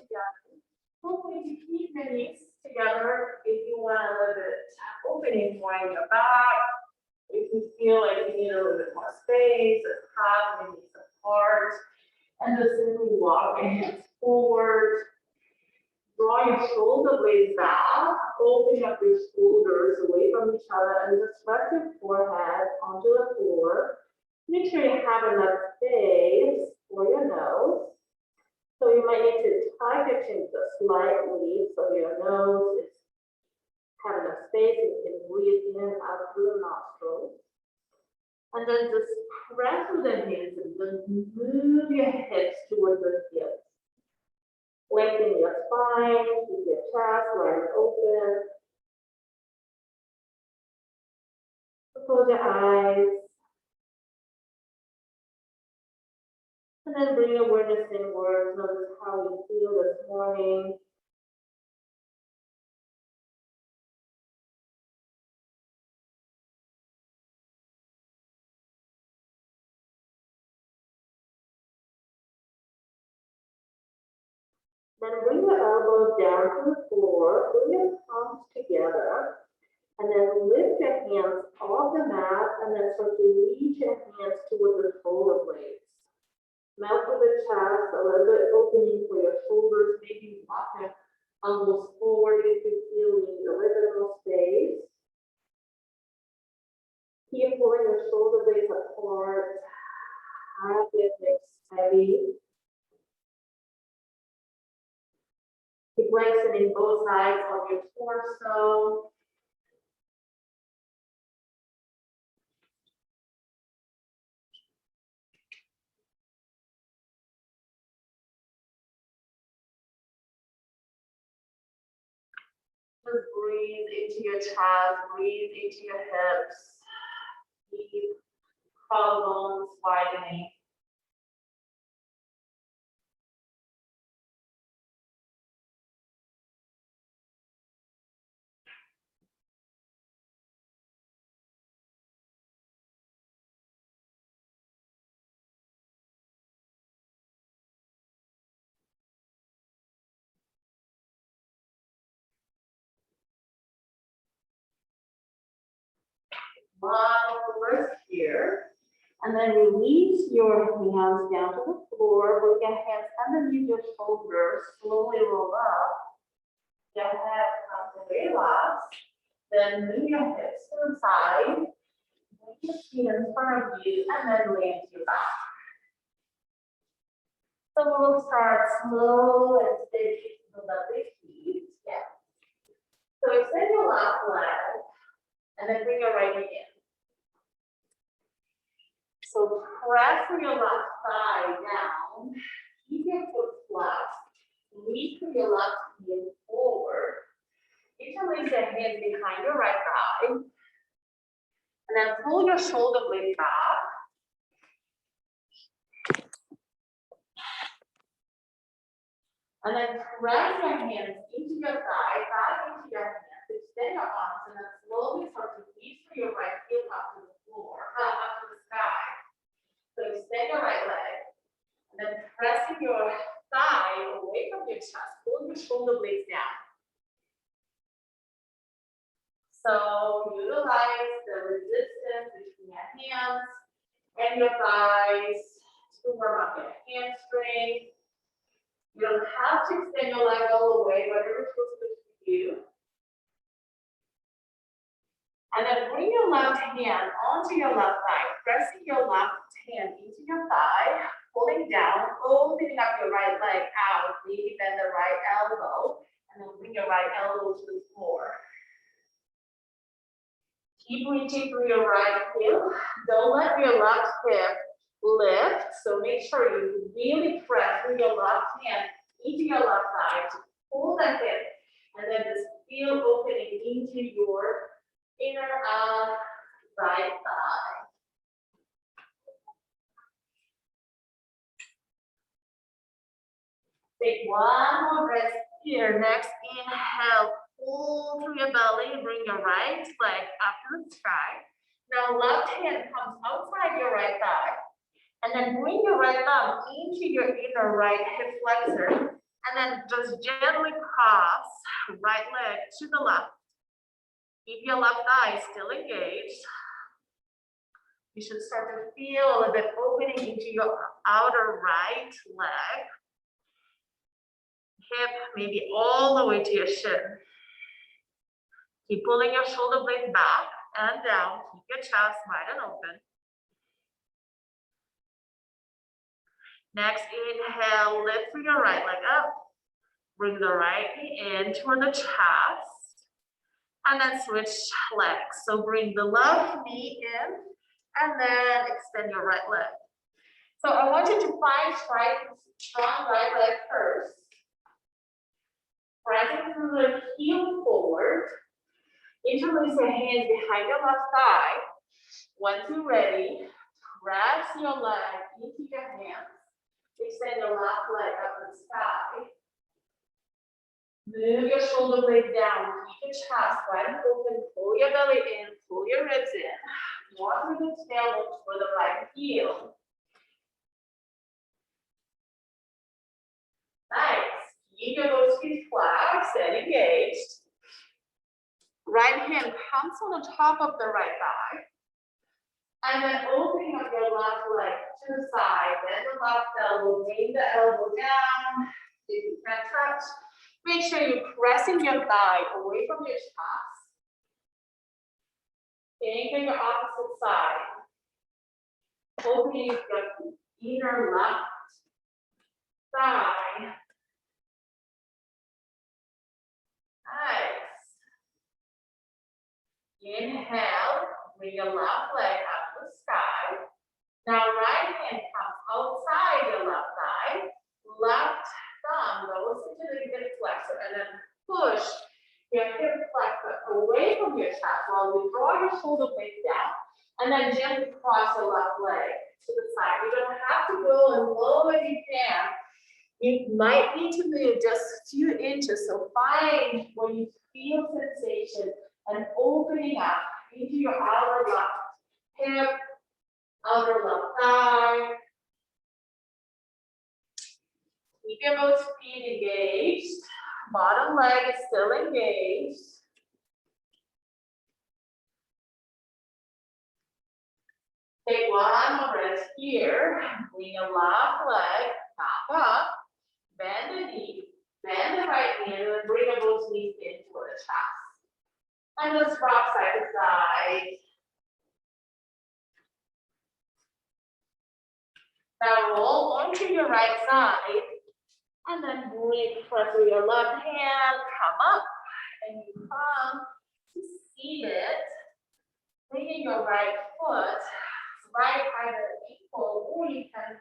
together. Hopefully to keep your knees together if you want a little bit opening more in your back. If you feel like you need a little bit more space, it's half, maybe apart. And just simply walk your hands forward. Draw your shoulder blades back. Open up your shoulders away from each other and just rest your forehead onto the floor. Make sure you have enough space for your nose. So you might need to tuck your chin just slightly so your nose is have enough space and you can breathe in out through the nostrils. And then just press with the hands and just move your hips towards the hips. Lengthen your spine, keep your chest wide open. Close your eyes. And then bring awareness inwards. Notice how you feel this morning. Then bring your elbows down to the floor, bring your palms together, and then lift your hands off the mat and then start to reach your hands towards the shoulder blades. Melt with the chest, a little bit opening for your shoulders, maybe walk your elbows forward if you feel you need a little bit more space. Keep pulling your shoulder blades apart, have your hips heavy. Keep lengthening both sides of your torso. Just breathe into your chest, breathe into your hips. Keep collarbones widening. One over here, and then release your hands down to the floor. Bring your hands underneath your shoulders. Slowly roll up. Your head comes to relax. Then move your hips to the side. Bring your feet in front of you, and then lay into your back. So we'll start slow and steady to the lovely feet. Yeah. So extend your left leg, and then bring your right knee in. So press with your left thigh down, keep your foot flat, reach with your left knee forward. Interlace your hands behind your right thigh, and then pull your shoulder blade back. And then press your hands into your thigh, back into your hands, extend your arms, and then slowly start to reach through your right heel up to the floor, up to the sky. So extend your right leg, and then pressing your thigh away from your chest, pull your shoulder blades down. So utilize the resistance between your hands and your thighs to warm up your hamstring. You don't have to extend your leg all the way, whatever feels good for you. And then bring your left hand onto your left thigh, pressing your left hand into your thigh, pulling down, opening up your right leg out, maybe bend the right elbow, and then bring your right elbow to the floor. Keep reaching through your right hip. Don't let your left hip lift. So make sure you really press with your left hand into your left thigh to pull that hip, and then just feel opening into your inner right thigh. Take one more breath here. Next, inhale, pull through your belly, bring your right leg up to the sky. Now left hand comes outside your right thigh, and then bring your right thumb into your inner right hip flexor And then just gently cross right leg to the left. Keep your left thigh still engaged. You should start to feel a little bit opening into your outer right leg. Hip maybe all the way to your shin. Keep pulling your shoulder blades back and down. Keep your chest wide and open. Next, inhale, lift through your right leg up. Bring the right knee in toward the chest. And then switch legs. So bring the left knee in and then extend your right leg. So I want you to find strong right leg first. Pressing through the heel forward. Interlace your hands behind your left thigh. Once you're ready, press your leg into your hands. Extend your left leg up to the sky. Move your shoulder blades down. Keep your chest wide and open. Pull your belly in. Pull your ribs in. Walk with the tailbone for the right heel. Nice. Keep your both feet flat and engaged. Right hand comes on the top of the right thigh. And then opening up your left leg to the side. Bend the left elbow. Bring the elbow down. If you can touch. Make sure you're pressing your thigh away from your chest. Anchor your opposite side. Opening your inner left thigh. Nice. Inhale, bring your left leg up to the sky. Now right hand comes outside your left thigh. Left thumb goes into the hip flexor and then push your hip flexor away from your chest while you draw your shoulder blade down and then gently cross your left leg to the side. You don't have to go as low as you can. You might need to move just a few inches. So find where you feel sensation and opening up into your outer left hip, outer left thigh. Keep your both feet engaged. Bottom leg is still engaged. Take one more breath here. Bring your left leg back up. Bend the knee. Bend the right knee and then bring your both knees into the chest. And just rock side to side. Now roll onto your right side. And then press with your left hand, come up, and you come to seated. Bringing your right foot right either ankle, or you can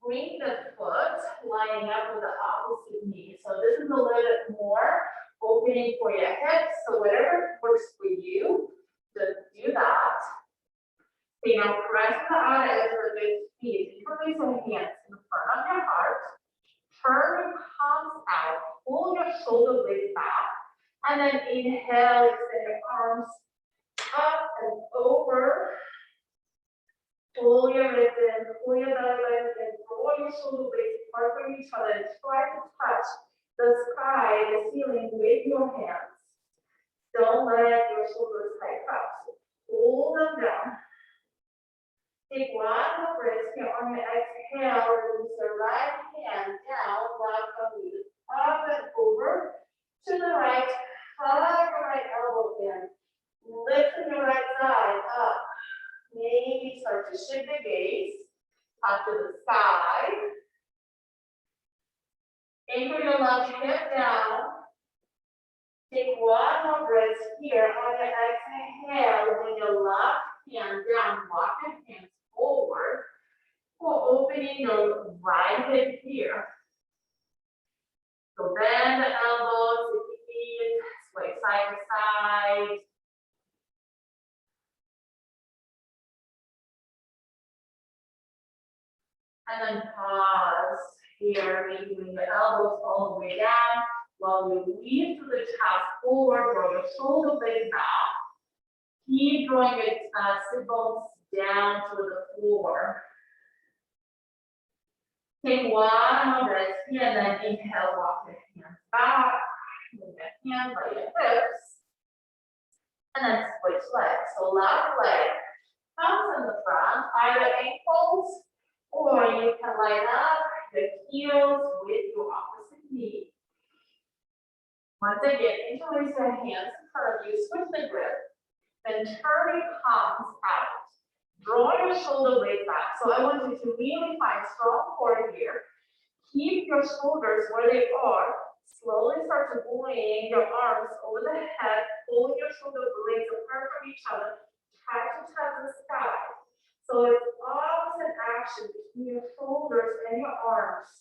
bring the foot lining up with the opposite knee. So this is a little bit more opening for your hips. So whatever works for you, just do that. Okay, now press the outer edge of the feet. Interlace your hands in front of your heart. Turn your palms out, pull your shoulder blades back, and then inhale, extend your arms up and over. Pull your ribs in, pull your belly button in, draw your shoulder blades apart from each other, and try to touch the sky, the ceiling with your hands. Don't let your shoulders hike up. So pull them down. Take one more breath here on your exhale. Release the right hand down, left arm up and over to the right. Hug your right elbow in. Lift your right side up. Maybe start to shift the gaze up to the side. Anchor your left hip down. Take one more breath here on your exhale. Bring your left hand down. Walk your hands forward for opening your right hip here. So bend the elbows, if you need, sway side to side. And then pause here, maybe bring the elbows all the way down while you weave through the chest forward, draw your shoulder blades back. Keep drawing your sit bones down to the floor. Take one more breath here and then inhale, walk your hands back, move your hands by your hips, and then switch legs. So left leg comes in the front, either ankles, or you can line up the heels with your opposite knee. Once again, interlace your hands in front of you, switch the grip, then turn your palms out. Draw your shoulder blades back. So I want you to really find strong core here. Keep your shoulders where they are. Slowly start to bring your arms over the head, pulling your shoulder blades apart from each other. Try to touch the sky. So it's opposite action between your shoulders and your arms.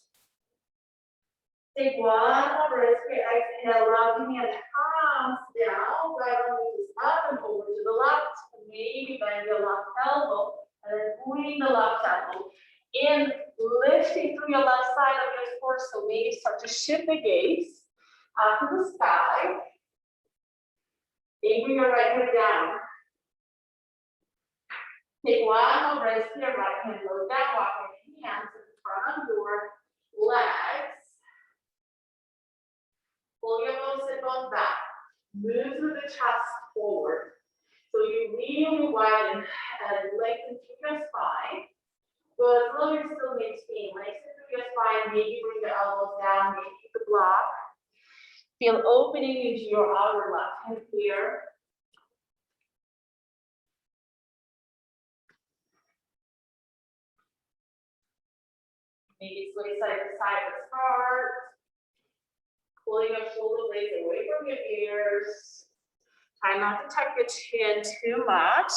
Take one more breath here. Exhale, round your hands, palms down, right arm reaches up and over to the left. Maybe bend your left elbow and then bring the left elbow in, lifting through your left side of your torso. Maybe start to shift the gaze up to the sky. Then bring your right hand down. Take one more breath here. Right hand goes down. Walk your hands in front of your legs. Pull your nose and bones back. Move through the chest forward. So you really widen and lengthen through your spine. But as long as you still maintain, lengthen through your spine, maybe bring the elbows down, maybe keep the block. Feel opening into your outer left hand here. Maybe sway side to side to start. Pulling your shoulder blades away from your ears. Try not to tuck your chin too much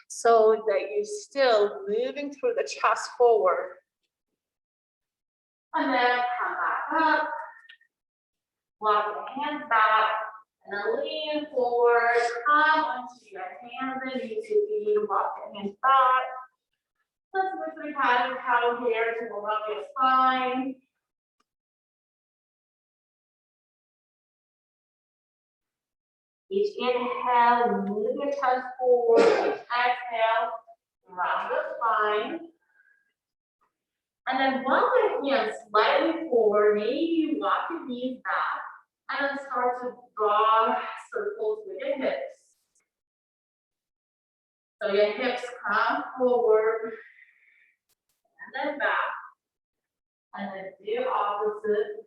so that you're still moving through the chest forward. And then come back up. Walk your hands back. And then lean forward. Come onto your hands and knees to feet. Walk your hands back. Let's move through pattern cow here to warm up your spine. Each inhale, move your chest forward. Each exhale, round the spine. And then walk your hands slightly forward. Maybe you walk your knees back. And then start to draw circles with your hips. So your hips come forward. And then back. And then do opposite.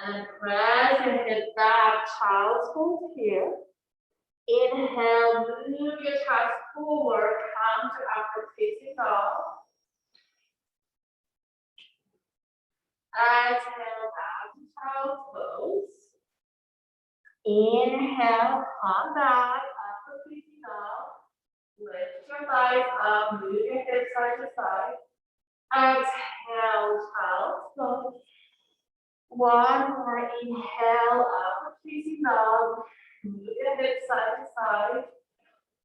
And press your hips back, child's pose here. Inhale, move your chest forward, come to upward facing dog. Exhale, back to child's pose. Inhale, come back, upward facing dog. Lift your thighs up, move your hips side to side. Exhale, child's pose. One more inhale, upward facing dog. Move your hips side to side.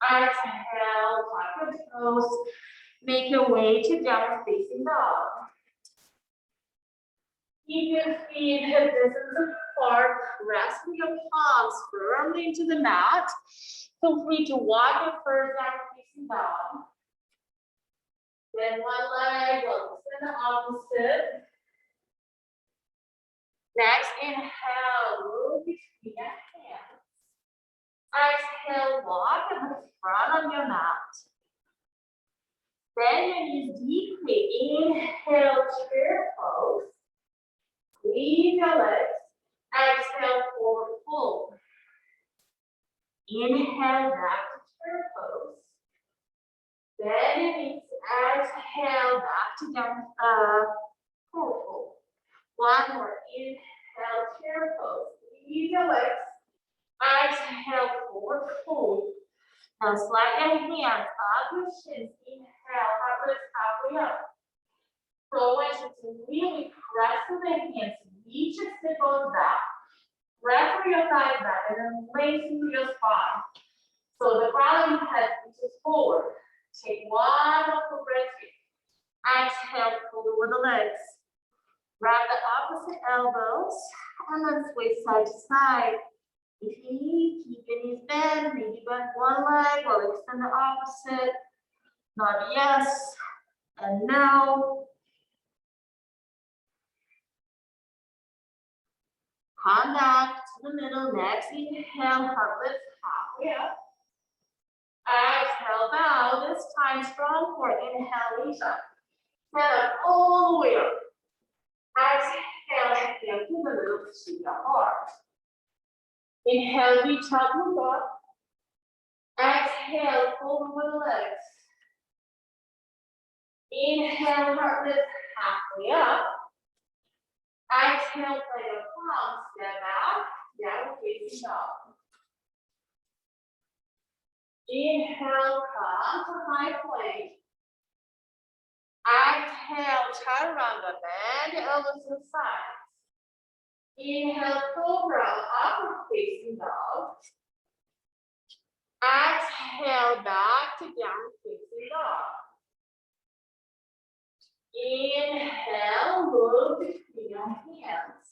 Exhale, tuck your toes. Make your way to downward facing dog. Keep your feet hip distance apart. Resting your palms firmly into the mat. Feel free to walk your first downward facing dog. Then one leg will extend the opposite. Next, inhale, move between your hands. Exhale, walk in the front of your mat. Bend your knees deeply. Inhale, chair pose. Squeeze your legs. Exhale, forward fold. Inhale, back to chair pose. Bend your knees. Exhale, back to down, forward fold. One more. Inhale, chair pose. Squeeze your legs. Exhale, forward fold. Now slide your hands up your shins. Inhale, halfway up. So I want you to really press with the hands. Reach your sit bones back. Press through your thighs back and then lengthen through your spine. So the crown of your head reaches forward. Take one more breath here. Exhale, pull over the legs. Grab the opposite elbows and then sway side to side. If you need, keep your knees bent, maybe bend one leg or extend the opposite. Not yes. And now. Come back to the middle. Next, inhale, heart lift halfway up. Exhale, bow. This time, strong core. Inhale, reach up. Stand up all the way up. Exhale, hand to the middle to the heart. Inhale, reach up, move up. Exhale, fold over the legs. Inhale, heart lift halfway up. Exhale, play the palms, step back, down facing dog. Inhale, come to high plank. Exhale, chaturanga, bend the elbows to the sides. Inhale, cobra, upward facing dog. Exhale, back to down facing dog. Inhale, look between your hands.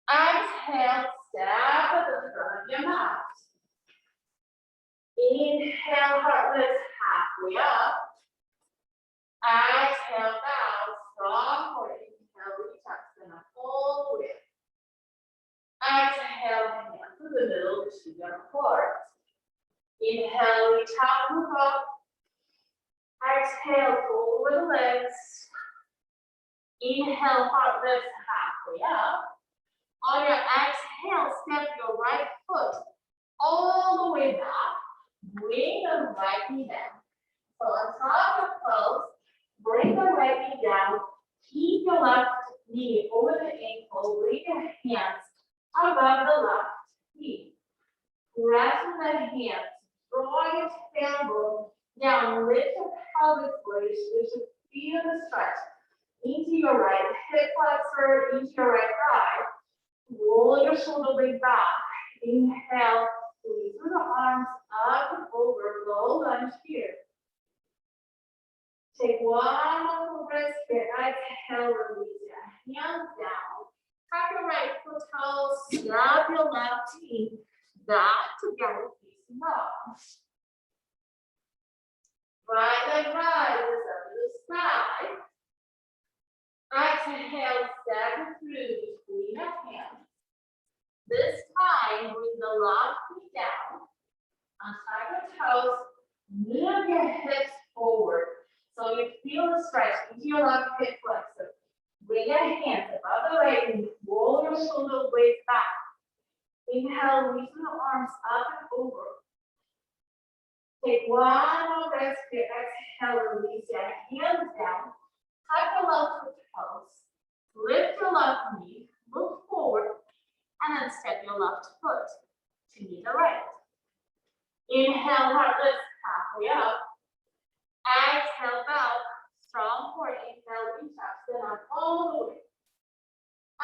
Exhale, step at the front of your mat. Inhale, heart lift halfway up. Exhale, bow, strong core. Inhale, reach up, stand up all the way. Exhale, hand to the middle to your heart. Inhale, reach out, move up. Exhale, pull over the legs. Inhale, heart lift halfway up. On your exhale, step your right foot all the way back. Bring the right knee down. So on top of pose, bring the right knee down. Keep your left knee over the ankle. Bring your hands above the left knee. Rest the hands. Draw your tailbone down. Lift your pelvic blade. You should feel the stretch into your right hip flexor, into your right thigh. Roll your shoulder blade back. Inhale, squeeze through the arms up and over. Low lunge here. Take one more breath here. Exhale, release your hands down. Tuck your right foot toe, snap your left knee back together, facing up. Right leg rises up to the side. Exhale, stagger through between your hands. This time, bring the left knee down. Untie your toes, move your hips forward so you feel the stretch into your left hip flexor. Bring your hands above the right knee, roll your shoulder blades back. Inhale, loosen the arms up and over. Take one more breath here. Exhale, release your hands down. Tuck your left foot toes. Lift your left knee, look forward, and then step your left foot to meet the right. Inhale, heart lift halfway up. Exhale, bow. Strong core. Inhale, reach up, stand up all the way.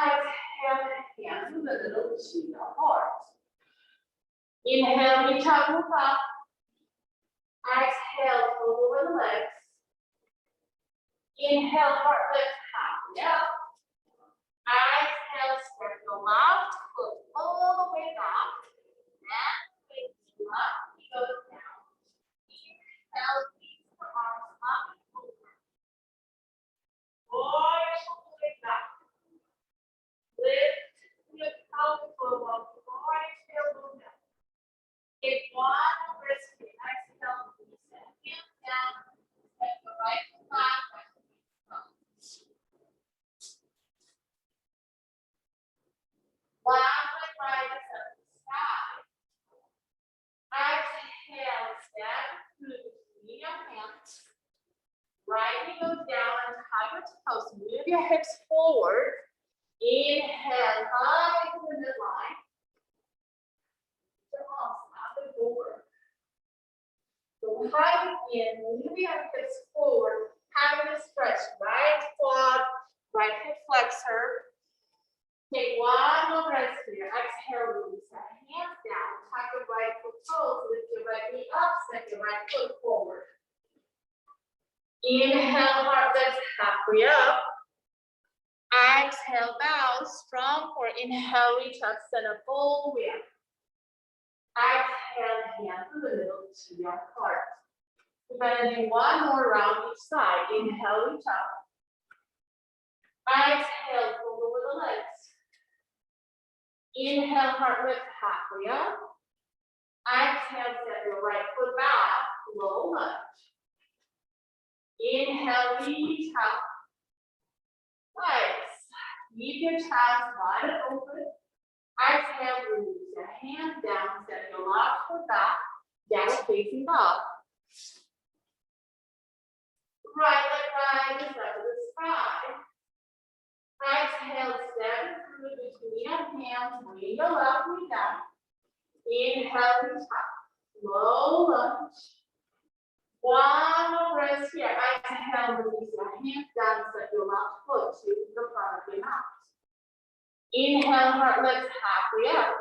Exhale, hands to the middle to your heart. Inhale, reach up, move up. Exhale, pull over the legs. Inhale, heart lift halfway up. Exhale, step the left foot all the way back. Then face left knee goes down. Inhale, reach the arms up and over. Roll your shoulder blades back. Lift your pelvic floor up. Roll your tailbone down. Take one breath here. Exhale, release the hands down. Step the right foot back. One leg rises up to the side. Exhale, step through between your hands. Right knee goes down and tie your toes. Move your hips forward. Inhale, high to the midline. Your arms up and over. So high in, move your hips forward. Having a stretch. Right quad, right hip flexor. Take one more breath here. Exhale, release your hands down. Tuck your right foot toes. Lift your right knee up. Step your right foot forward. Inhale, heart lift halfway up. Exhale, bow. Strong core. Inhale, reach up, stand up all the way up. Exhale, hand to the middle to your heart. We're gonna do one more round each side. Inhale, reach up. Exhale, pull over the legs. Inhale, heart lift halfway up. Exhale, step your right foot back, low lunge. Inhale, reach up. Nice. Keep your chest wide open. Exhale, release your hands down, step your left foot back, downward facing dog. Right leg rises up to the sky. Exhale, step through between your hands, bring your left knee down. Inhale, reach up. Low lunge. One more breath here. Exhale, release your hands down, set your left foot to the front of your mat. Inhale, heart lifts halfway up.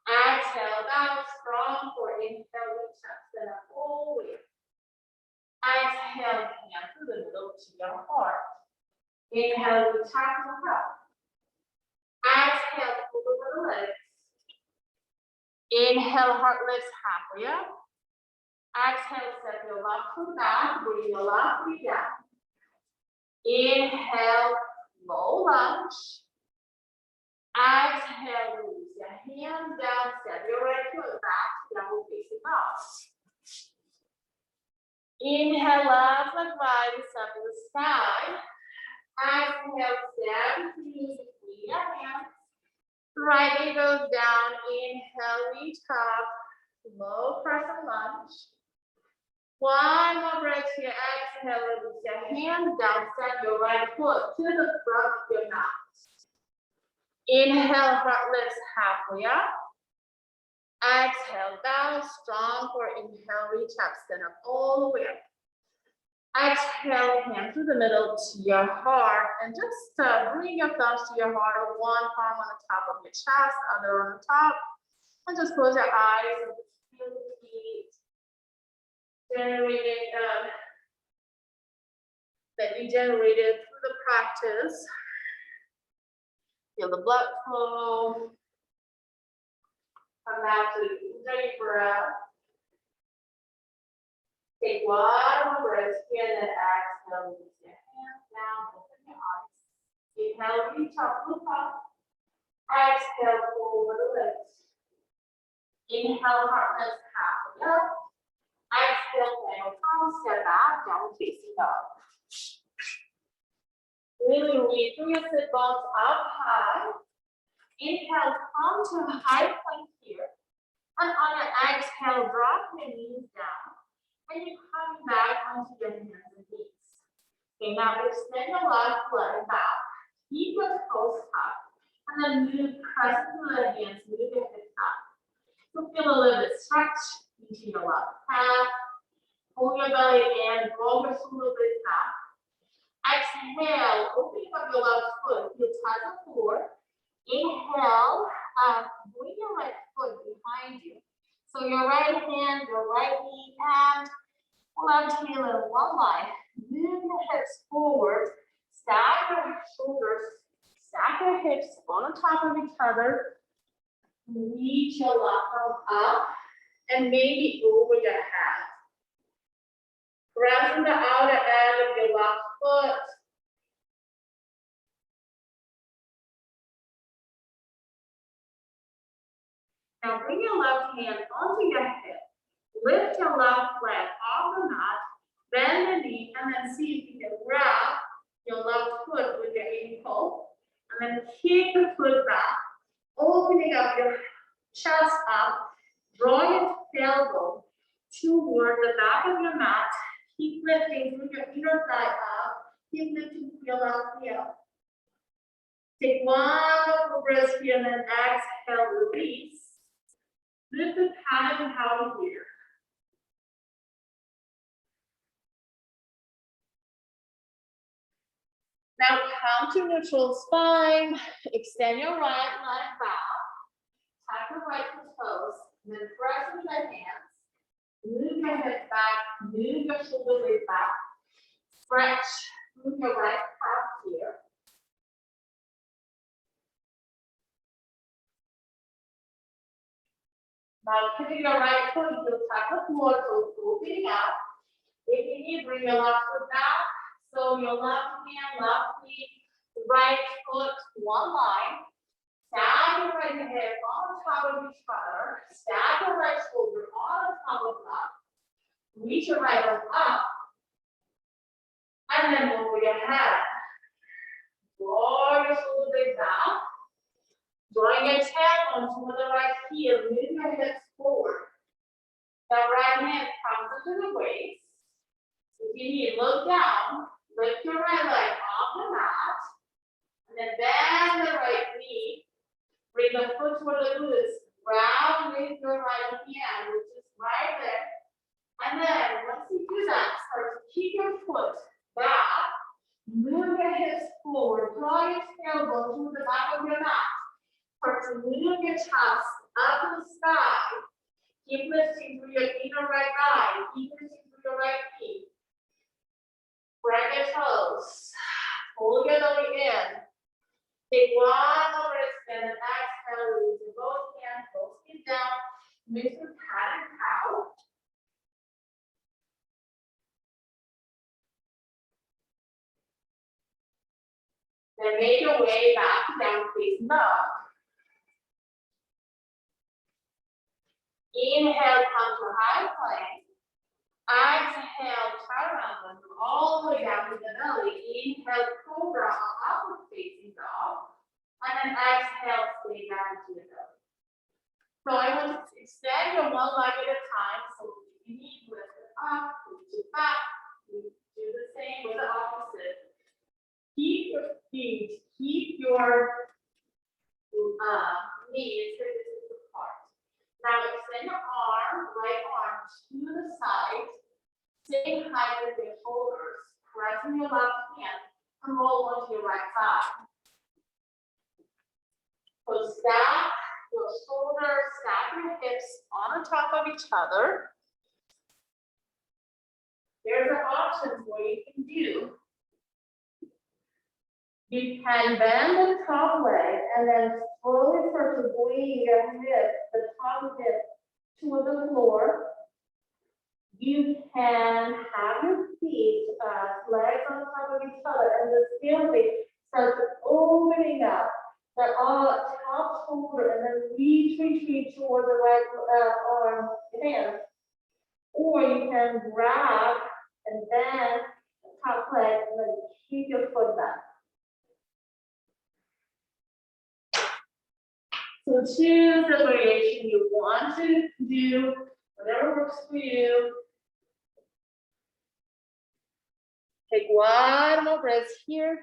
Exhale, down, strong core. Inhale, reach up, stand up all the way. Exhale, hand through the middle to your heart. Inhale, reach up to the front. Exhale, pull over the legs. Inhale, heart lifts halfway up. Exhale, step your left foot back, bring your left knee down. Inhale, low lunge. Exhale, release your hands down, step your right foot back, downward facing dog. Inhale, left leg rises up to the sky. Exhale, step through between your hands. Right knee goes down. Inhale, reach up. Low crescent lunge. One more breath here. Exhale, release your hands down. Step your right foot to the front of your mat. Inhale, front lifts halfway up. Exhale, down, strong core. Inhale, reach up, stand up all the way up. Exhale, hand through the middle to your heart, and just bring your thumbs to your heart, or one palm on the top of your chest, other on the top, and just close your eyes and feel the heat generated that you generated through the practice. Feel the blood flow. Come back to the deep breath. Take one more breath here, then exhale, release your hands down, open your eyes. Inhale, reach up, look up. Exhale, pull over the legs. Inhale, heart lifts halfway up. Exhale, final palm, step back, down facing dog. Really reach through your sit bones up high. Inhale, come to a high plank here. And on your exhale, drop your knees down. And you're coming back onto your hands and knees. Okay, now extend your left leg back. Keep your toes up. And then move, press through the hands, move your hips up. So feel a little bit stretch into your left calf. Pull your belly in, roll your shoulder blades back. Exhale, opening up your left foot, heel touch the floor. Inhale, bring your right foot behind you. So your right hand, your right knee, and left heel in one line. Move the hips forward. Stack your shoulders, stack your hips on top of each other. Reach your left arm up and maybe over your head. Press the outer end of your left foot. Now bring your left hand onto your hip. Lift your left leg off the mat. Bend the knee and then see if you can grab your left foot with your ankle. And then kick the foot back. Opening up your chest up. Draw your tailbone toward the back of your mat. Keep lifting through your inner thigh up. Keep lifting through your left heel. Take one more breath here and then exhale, release. Lift the padded out here. Now come to neutral spine. Extend your right leg back. Tap your right toes. And then press with your hands. Move your hips back. Move your shoulder blades back. Stretch. Move your right calf here. Now, putting your right foot, you'll tap the floor, so opening up. If you need, bring your left foot back. So your left hand, left knee, right foot, one line. Stack your right hip on top of each other. Stack your right shoulder on top of that. Reach your right arm up. And then lower your head. Draw your shoulder blades back. Drawing your tail onto the right heel. Move your hips forward. The right hand comes into the waist. If you need, look down. Lift your right leg off the mat. And then bend the right knee. Bring the foot toward the glutes. Round with your right hand, which is right there. And then once you do that, start to keep your foot back. Move your hips forward. Draw your tailbone to the back of your mat. Start to move your chest up to the sky. Keep lifting through your inner right thigh. Keep lifting through your right knee. Spread your toes. Pull your belly in. Take one more breath and then exhale. Release both hands, both feet down. Move to cat and cow. Then make your way back to down facing dog. Inhale, come to high plank. Exhale, chaturanga all the way down to the belly. Inhale, cobra on upward facing dog. And then exhale, stay down to the belly. So I want to extend your one leg at a time. So if you need, lift it up, lift it back. You do the same with the opposite. Keep your feet, keep your knees apart. Now extend your arm, right arm to the side. Same height with your shoulders. Pressing your left hand and roll onto your right side. So stack your shoulders, stack your hips on top of each other. There's an option what you can do. You can bend the top leg and then slowly start to bring your hip, the top hip, toward the floor. You can have your feet, legs on top of each other, and the scale base starts opening up. The top shoulder, and then reach toward the right arm, hand. Or you can grab and bend the top leg and then keep your foot back. So choose the variation you want to do, whatever works for you. Take one more breath here.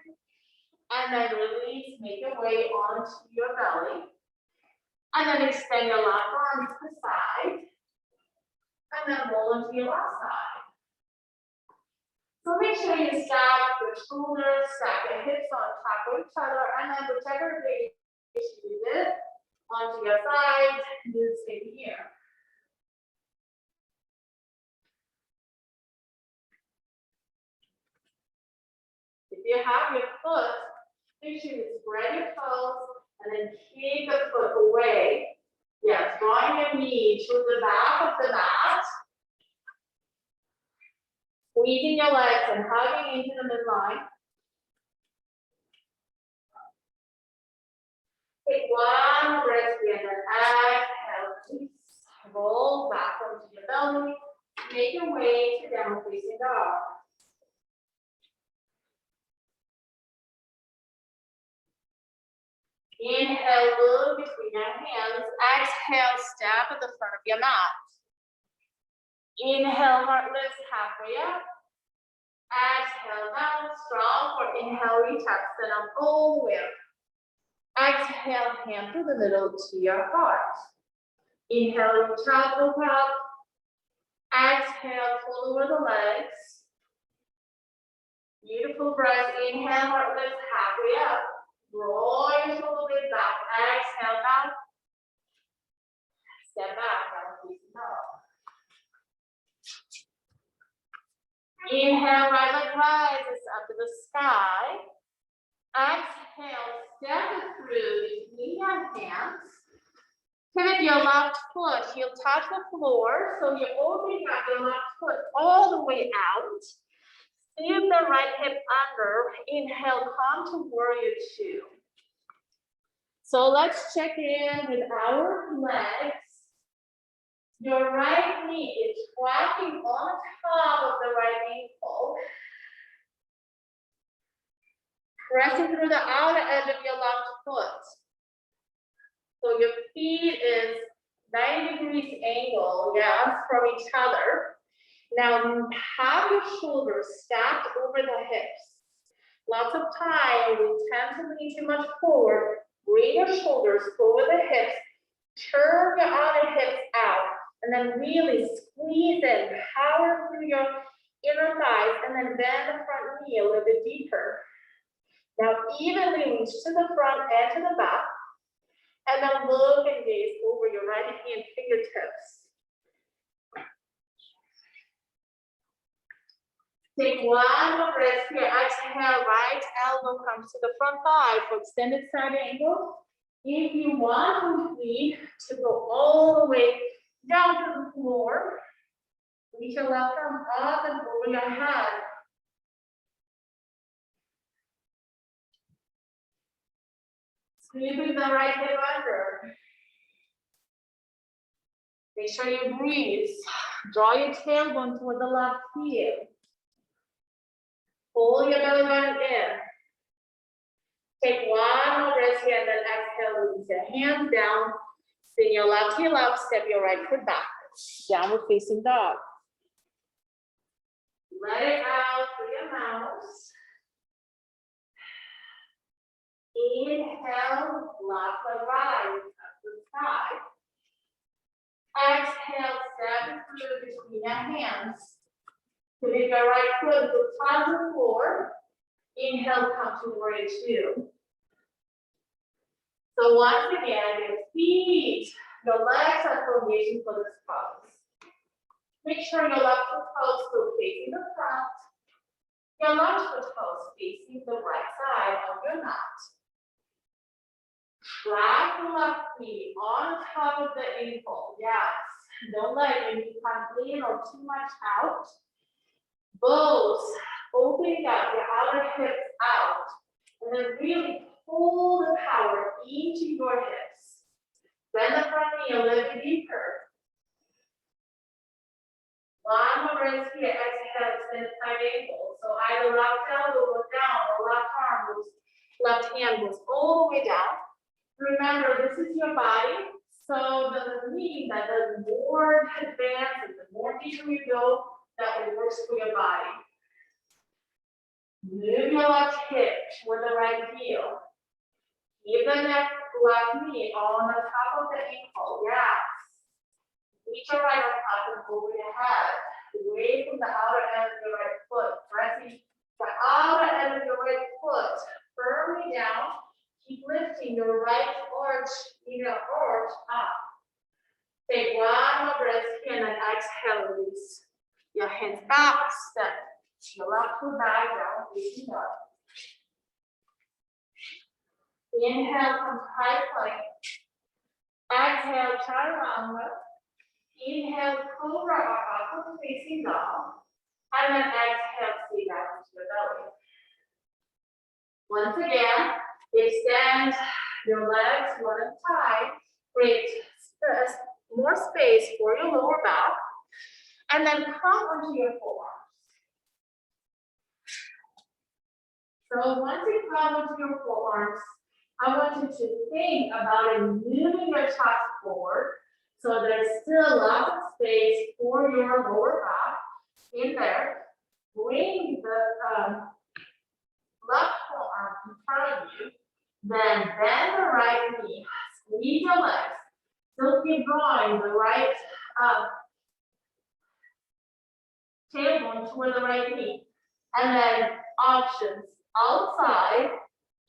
And then release, make your way onto your belly. And then extend your left arm to the side. And then roll into your left side. So make sure you stack your shoulders, stack your hips on top of each other, and then whichever variation you did, onto your side, do the same here. If you have your foot, make sure you spread your toes and then keep the foot away. Yes, drawing your knee to the back of the mat. Squeezing your legs and hugging into the midline. Take one breath here and then exhale. Roll back onto your belly. Make your way to down facing dog. Inhale, look between your hands. Exhale, step at the front of your mat. Inhale, heart lifts halfway up. Exhale, down, strong. For inhale, reach up, sit up all the way up. Exhale, hand through the middle to your heart. Inhale, reach up, look up. Exhale, pull over the legs. Beautiful breath. Inhale, heart lifts halfway up. Roll your shoulder blades back. Exhale, down. Step back, down, facing dog. Inhale, right leg rises up to the sky. Exhale, step it through between your hands. Pivot your left foot, you'll touch the floor, so you're opening up your left foot all the way out. Sweep the right hip under, inhale, come to warrior two. So let's check in with our legs. Your right knee is tracking on top of the right ankle. Pressing through the outer edge of your left foot. So your feet is 90 degrees angle, yes, from each other. Now have your shoulders stacked over the hips. Lots of time, we tend to lean too much forward. Bring your shoulders over the hips. Turn your outer hips out. And then really squeeze in, power through your inner thighs, and then bend the front knee a little bit deeper. Now evenly reach to the front and to the back. And then look and gaze over your right hand fingertips. Take one more breath here. Exhale, right elbow comes to the front thigh for extended side angle. If you want to go all the way down to the floor, reach your left arm up and over your head. Squeezing the right hip under. Make sure you breathe. Draw your tailbone toward the left heel. Pull your belly button in. Take one more breath here and then exhale. Release your hands down. Spin your left heel up. Step your right foot back. Downward facing dog. Let it out through your mouth. Inhale, left leg rise up to the side. Exhale, step through between your hands. Pivot your right foot to touch the floor. Inhale, come to warrior two. So once again, your feet, your legs are formation for this pose. Make sure your left foot toes still facing the front. Your left foot toes facing the right side of your mat. Drag the left knee on top of the ankle. Yes. Don't let your knee come in or too much out. Both opening up your outer hips out. And then really pull the power into your hips. Bend the front knee a little bit deeper. One more breath here. Exhale, extend side ankle. So either left elbow goes down or left arm goes, left hand goes all the way down. Remember, this is your body, so it doesn't mean that the more advanced and the more deeper you go, that it works for your body. Move your left hip with the right heel. Keep the left knee on the top of the ankle, yes. Reach your right arm up and over your head, away from the outer edge of your right foot, pressing the outer edge of your right foot firmly down. Keep lifting your right arch, inner arch up. Take one more breath here and then exhale, release your hands back, step your left foot back down, facing up. Inhale, come to high plank. Exhale, chaturanga. Inhale, cobra or upward facing dog. And then exhale, see back into your belly. Once again, extend your legs one at a time. Create more space for your lower back. And then come onto your forearms. So once you come onto your forearms, I want you to think about it, moving your chest forward. So there's still lots of space for your lower back in there. Bring the left forearm in front of you. Then bend the right knee, squeeze your legs. Still keep drawing the right tailbone toward the right knee. And then options outside,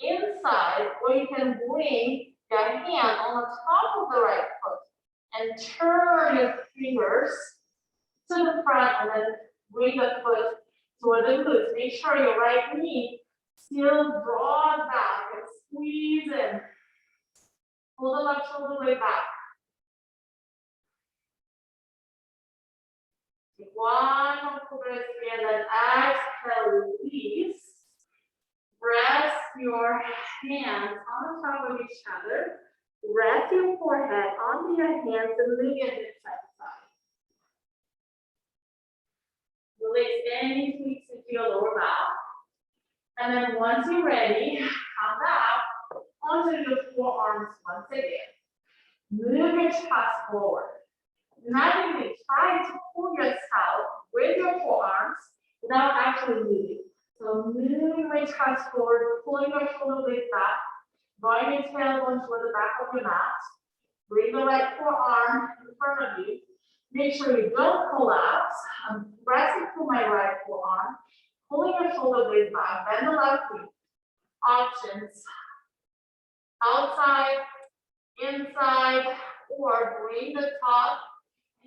inside, or you can bring your hand on the top of the right foot and turn your fingers to the front and then bring the foot toward the glutes. Make sure your right knee still draws back and squeeze in. Pull the left shoulder way back. one more breath here, then exhale, release. Rest your hands on top of each other. Rest your forehead onto your hands and move your hips side to side. Release any tweaks into your lower back. And then once you're ready, come back onto your forearms once again. Move your chest forward. Now you may try to pull yourself with your forearms without actually moving. So moving my chest forward, pulling your shoulder blades back, drawing your tailbone toward the back of your mat. Bring the right forearm in front of you. Make sure you don't collapse. I'm pressing through my right forearm, pulling your shoulder blades back, bend the left knee. Options: outside, inside, or bring the top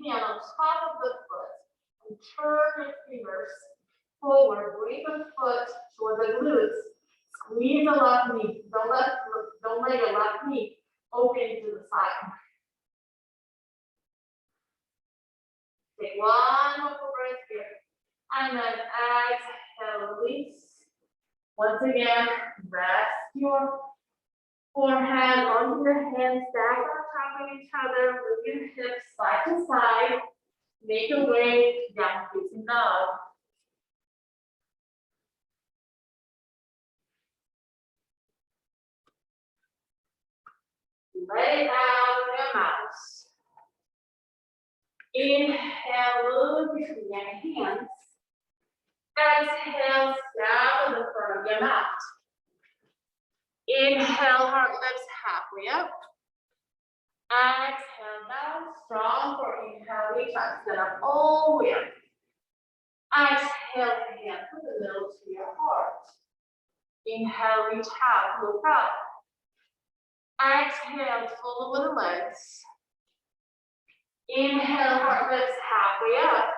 hand on top of the foot and turn your fingers forward. Bring the foot toward the glutes. Squeeze the left knee. Don't let your left knee open to the side. Take one more breath here. And then exhale, release. Once again, rest your forehead onto your hands, stack on top of each other, move your hips side to side. Make your way down facing dog. Lay out your mouth. Inhale, look between your hands. Exhale, step in the front of your mat. Inhale, heart lifts halfway up. Exhale down, strong for inhale, reach up, stand up all the way up. Exhale, hand from the middle to your heart. Inhale, reach out, look up. Exhale, fold over the legs. Inhale, heart lifts halfway up.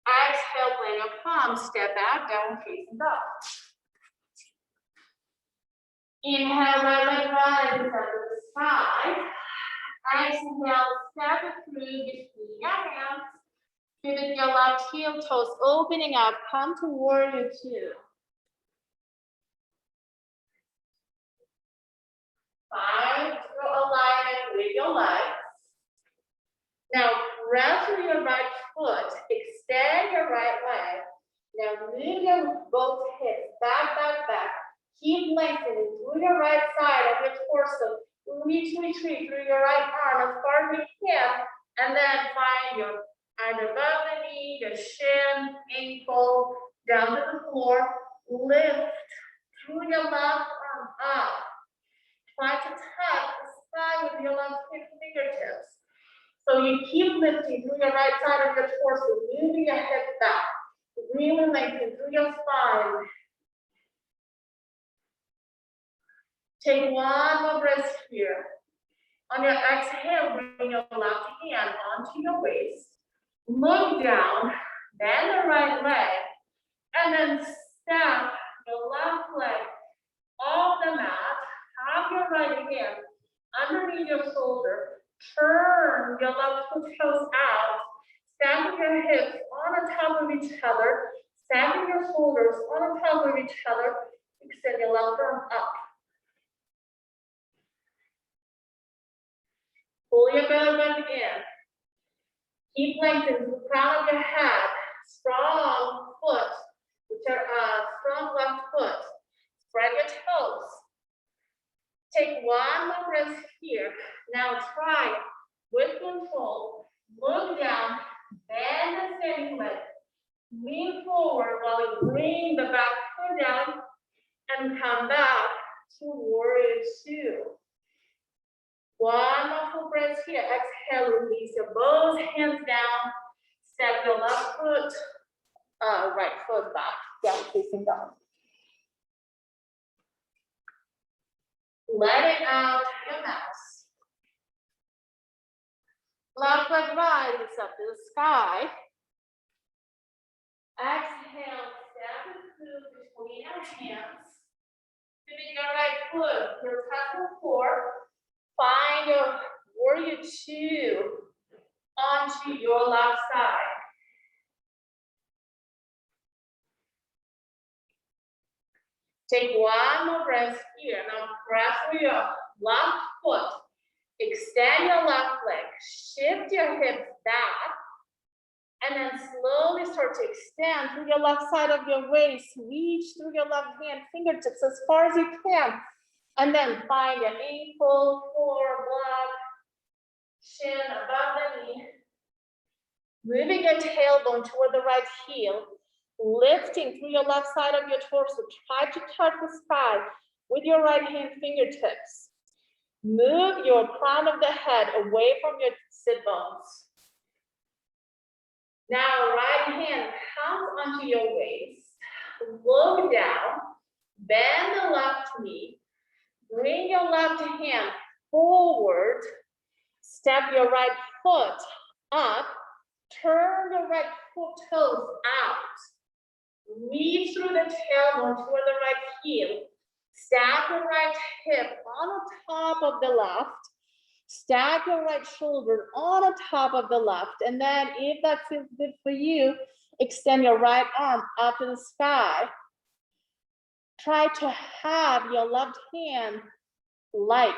Exhale, plant your palms, step back, down facing dog. Inhale, right leg rises up to the side. Exhale, step it through between your hands. Pivot your left heel, toes opening up, come to warrior two. Find your alignment with your legs. Now, press with your right foot, extend your right leg. Now, move your both hips, back, back, back. Keep lengthening through your right side of your torso. Reach through your right arm as far as you can. And then find your either above the knee, your shin, ankle, down to the floor. Lift through your left arm up. Try to touch the sky with your left fingertips. So you keep lifting through your right side of your torso, moving your hips back, really lengthen through your spine. Take one more breath here. On your exhale, bring your left hand onto your waist. Look down, bend the right leg, and then step your left leg off the mat. Have your right hand underneath your shoulder. Turn your left foot toes out. Stack your hips on top of each other. Stack your shoulders on top of each other. Extend your left arm up. Pull your belly button in. Keep lengthening the crown of your head. Strong foot, strong left foot. Spread your toes. Take one more breath here. Now try with control. Look down, bend the standing leg. Lean forward while you bring the back foot down and come back to warrior two. One more full breath here. Exhale, release your both hands down. Step your left foot, right foot back, down facing down. Let it out of your mouth. Left leg rises up to the sky. Exhale, step it through between your hands. Pivot your right foot, your touch the floor. Find your warrior two onto your left side. Take one more breath here. Now press through your left foot. Extend your left leg. Shift your hips back. And then slowly start to extend through your left side of your waist. Reach through your left hand, fingertips as far as you can. And then find your ankle, core, block, chin above the knee. Moving your tailbone toward the right heel. Lifting through your left side of your torso. Try to touch the sky with your right hand fingertips. Move your crown of the head away from your sit bones. Now, right hand comes onto your waist. Look down. Bend the left knee. Bring your left hand forward. Step your right foot up. Turn the right foot toes out. Reach through the tailbone toward the right heel. Stack your right hip on the top of the left. Stack your right shoulder on the top of the left. And then if that feels good for you, extend your right arm up to the sky. Try to have your left hand light.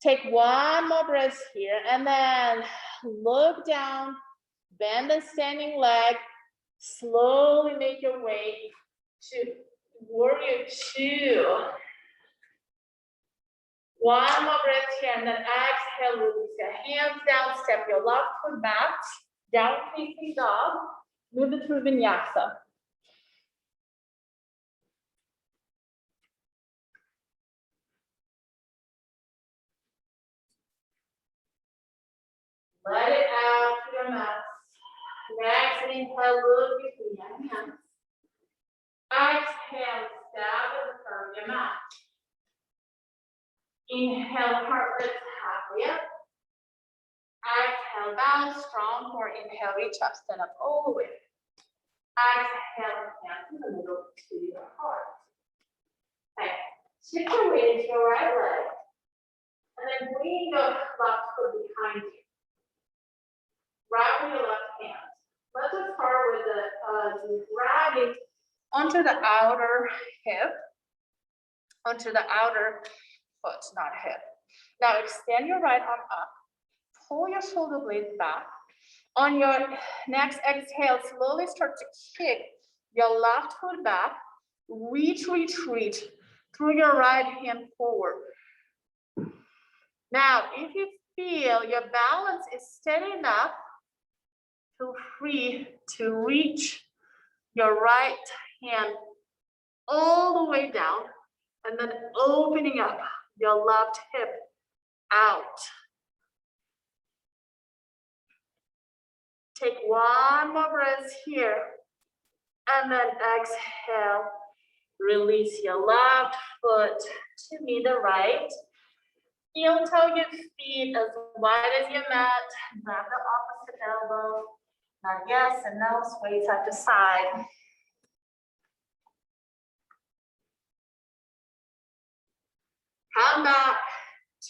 Take one more breath here and then look down, bend the standing leg, slowly make your way to warrior two. One more breath here and then exhale, release your hands down, step your left foot back, down facing dog, move it through vinyasa. Let it out to your mouth. Next, inhale, look between your hands. Exhale, stab at the front of your mat. Inhale, heart lifts halfway up. Exhale, bow, strong core. Inhale, reach up, stand up all the way. Exhale, hands in the middle to your heart. Okay, shift your weight into your right leg. And then bring your left foot behind you. Grab with your left hand. Let's just start with the grabbing onto the outer hip, onto the outer foot, not hip. Now extend your right arm up, pull your shoulder blades back. On your next exhale, slowly start to kick your left foot back, reach through your right hand forward. Now, if you feel your balance is steady enough, feel free to reach your right hand all the way down and then opening up your left hip out. Take one more breath here and then exhale. Release your left foot to meet the right. Heel toe your feet as wide as your mat. Grab the opposite elbow. Now yes and no, sway side to side. Come back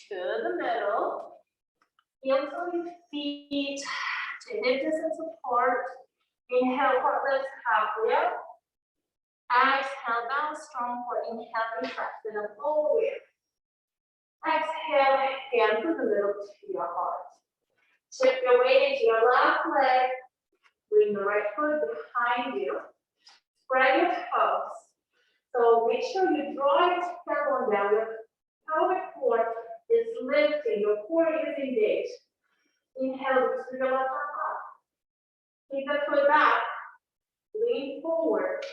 to the middle. Heel toe your feet to hip distance apart. Inhale, heart lifts halfway up. Exhale, down strong core. Inhale, retract it up all the way. Exhale, hand to the middle to your heart. Shift your weight into your left leg. Bring the right foot behind you. Spread your toes. So make sure you draw your tailbone down. Your pelvic floor is lifting. Your core is engaged. Inhale, reach through your left arm up. Take the foot back. Lean forward.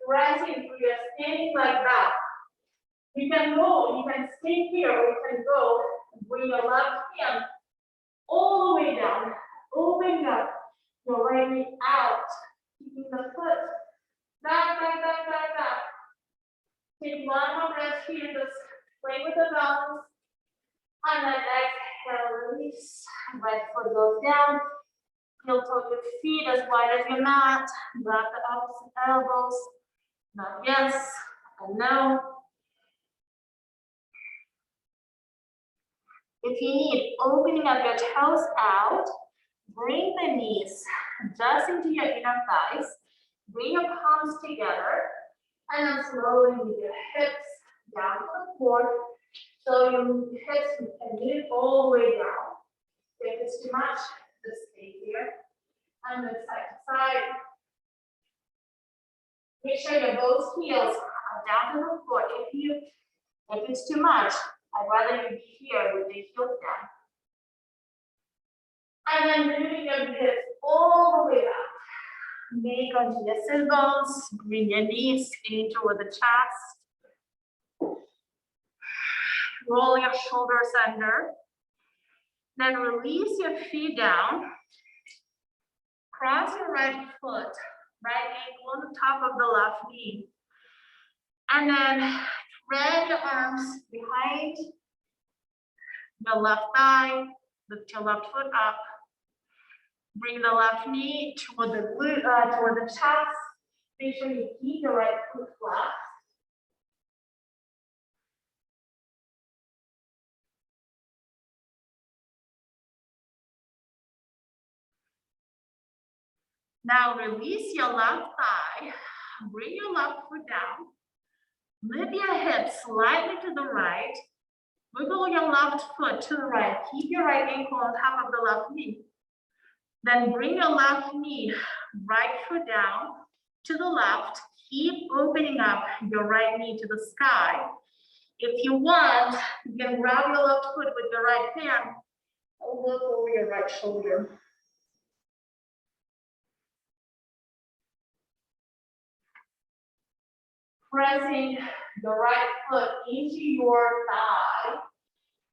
Pressing through your standing leg back. You can go, you can stay here, or you can go and bring your left hand all the way down. Open up your right knee out. Keeping the foot back. Take one more breath here, just play with the balance. And then exhale, release. Right foot goes down. Heel toe your feet as wide as your mat. Grab the opposite elbows. Not yes and no. If you need, opening up your toes out, bring the knees just into your inner thighs. Bring your palms together. And then slowly with your hips down to the floor. So your hips can move all the way down. If it's too much, just stay here. And move side to side. Make sure your both heels are down to the floor. If it's too much, I'd rather you be here with the heels down. And then moving your hips all the way up. Make onto your sit bones. Bring your knees in toward the chest. Roll your shoulders under. Then release your feet down. Cross your right foot, right ankle on the top of the left knee. And then spread your arms behind the left thigh. Lift your left foot up. Bring the left knee toward the chest. Make sure you keep your right foot flat. Now release your left thigh. Bring your left foot down. Lift your hips slightly to the right. Wiggle your left foot to the right. Keep your right ankle on top of the left knee. Then bring your left knee, right foot down to the left. Keep opening up your right knee to the sky. If you want, you can grab your left foot with your right hand and look over your right shoulder. Pressing the right foot into your thigh,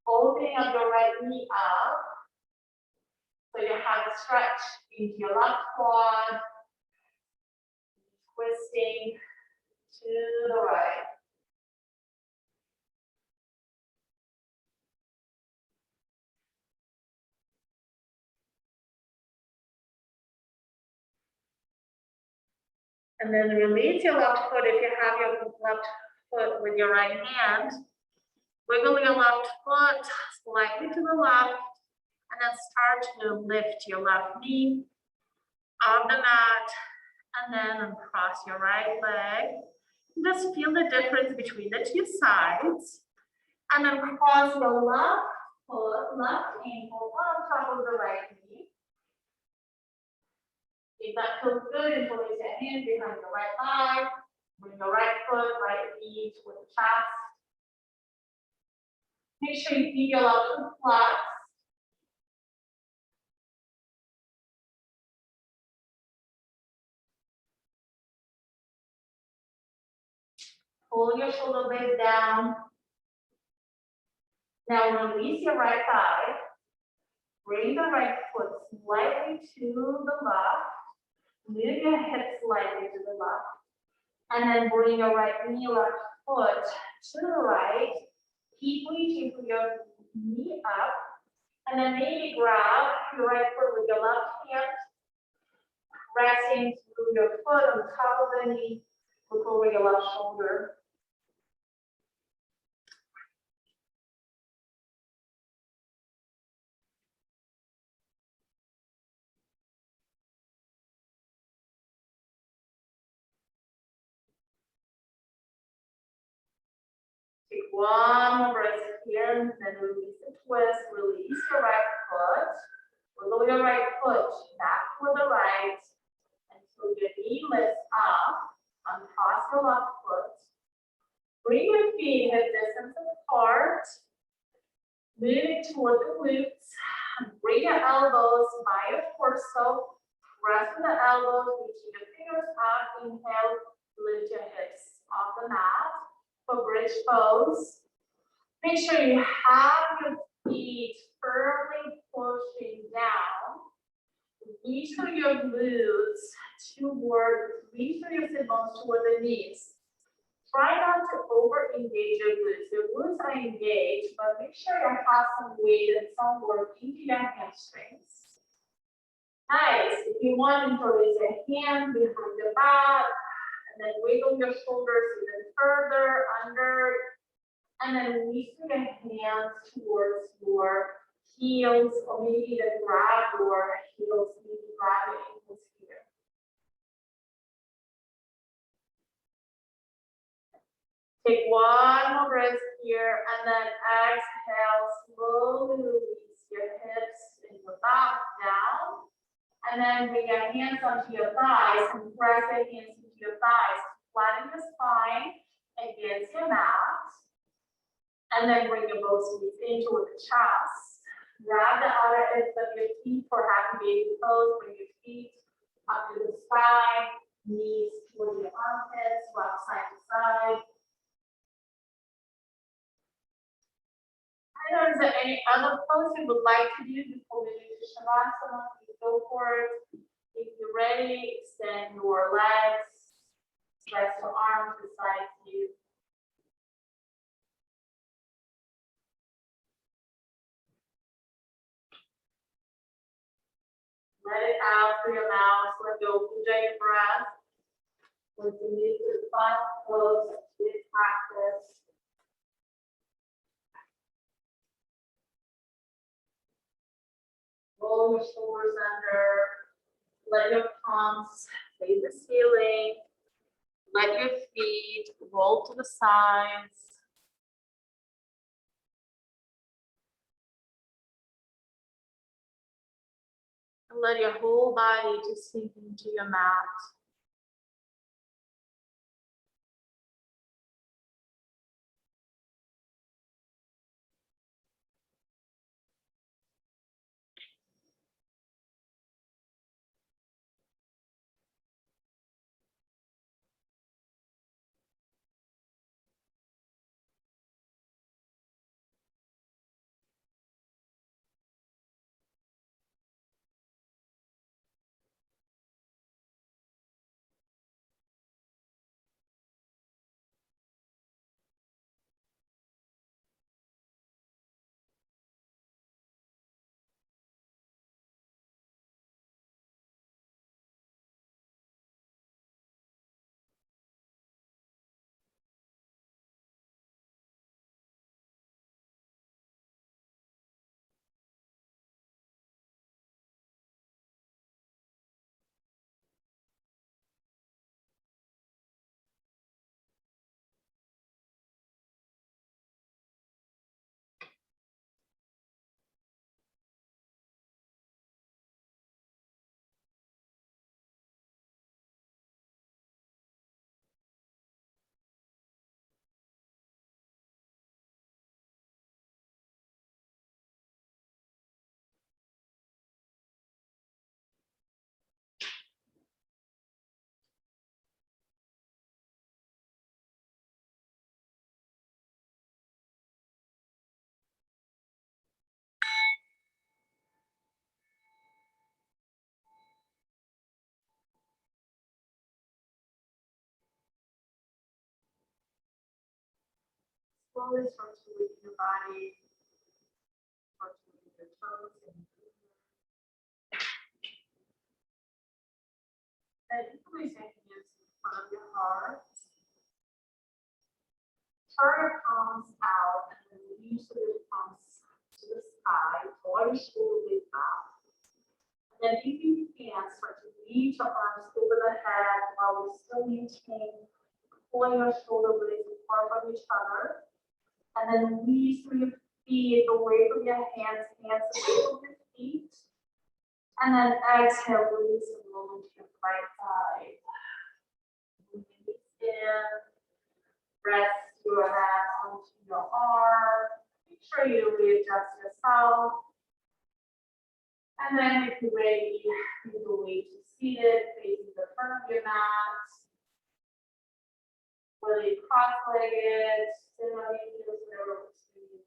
opening up your right knee up. So you have a stretch into your left quad, twisting to the right. And then release your left foot if you have your left foot with your right hand. Wiggle your left foot slightly to the left, and then start to lift your left knee off the mat, and then uncross your right leg. Just feel the difference between the two sides. And then cross your left foot, left ankle on top of the right knee. If that feels good, interlace your hand behind your right thigh. Bring your right foot, right knee toward the chest. Make sure you keep your left foot flat. Pull your shoulder blades down. Now release your right thigh. Bring the right foot slightly to the left. Move your hips slightly to the left. And then bring your right knee, left foot to the right. Keep reaching for your knee up. And then maybe grab your right foot with your left hand. Resting through your foot on top of the knee. Look over your left shoulder. Take one more breath here, and then release the twist. Release your right foot. Wiggle your right foot back to the right. Until your knee lifts up. Uncross your left foot. Bring your feet hip distance apart. Moving toward the glutes. Bring your elbows by your torso. Press with the elbows, reaching your fingers up. Inhale, lift your hips off the mat. For bridge pose, make sure you have your feet firmly pushing down. Reach for your glutes reach for your sit bones toward the knees. Try not to over engage your glutes. Your glutes are engaged, but make sure you have some weight and some work into your hamstrings. Nice. If you want, interlace your hands behind the back. And then wiggle your shoulders even further under, and then release your hands towards your heels, or maybe even grab your heels, maybe grab your ankles here. Take one more breath here and then exhale, slowly release your hips and your back down. And then bring your hands onto your thighs and press your hands into your thighs. Flatten the spine against your mat. And then bring your both knees into the chest. Grab the outer ends of your feet for happy baby pose. Bring your feet up to the sky. Knees toward your armpits. Rock side to side. I know, is there any other pose you would like to do before we move to Shavasana? Please go for it. If you're ready, extend your legs, stretch your arms beside you. Let it out through your mouth. Let go, Ujjayi breath. Continue to the final pose of this practice. Roll your shoulders under. Let your palms face the ceiling. Let your feet roll to the sides. And let your whole body just sink into your mat. Slowly start to move your body, start to move your toes and place your hands in front of your heart. Turn your palms out and then release your palms to the sky, draw your shoulder blades up. And then if you can, start to reach your arms over the head while we still maintain pulling your shoulder blades apart from each other. And then release through your feet away from your hands, hands away from your feet. And then exhale, release and roll into your right side. Moving in, rest your head onto your arm. Make sure you readjust yourself. And then if you're ready, move away to seated, facing the front of your mat. Whether you cross-legged, sit on your heels, whatever works for you.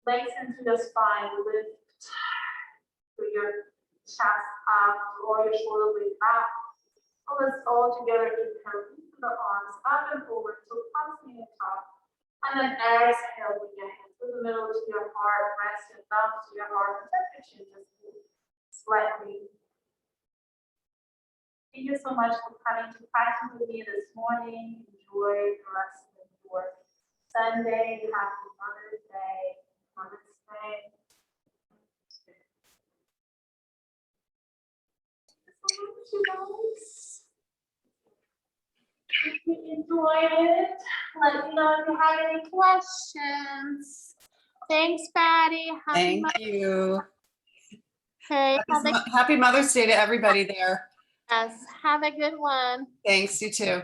Legs into the spine, lift through your chest up, draw your shoulder blades back. Pull this all together, inhale, reach the arms up and over to crossing the top. And then exhale with your hands to the middle to your heart, rest your thumbs to your heart, and your chin just slightly. Thank you so much for coming to practice with me this morning. Enjoy the rest of your Sunday. Happy Mother's Day. Mother's Day. You guys. Enjoy enjoyed it. Let me know if you have any questions. Thanks, Patty. Thank you. Okay, Happy Mother's Day to everybody there. yes, have a good one. Thanks, you too.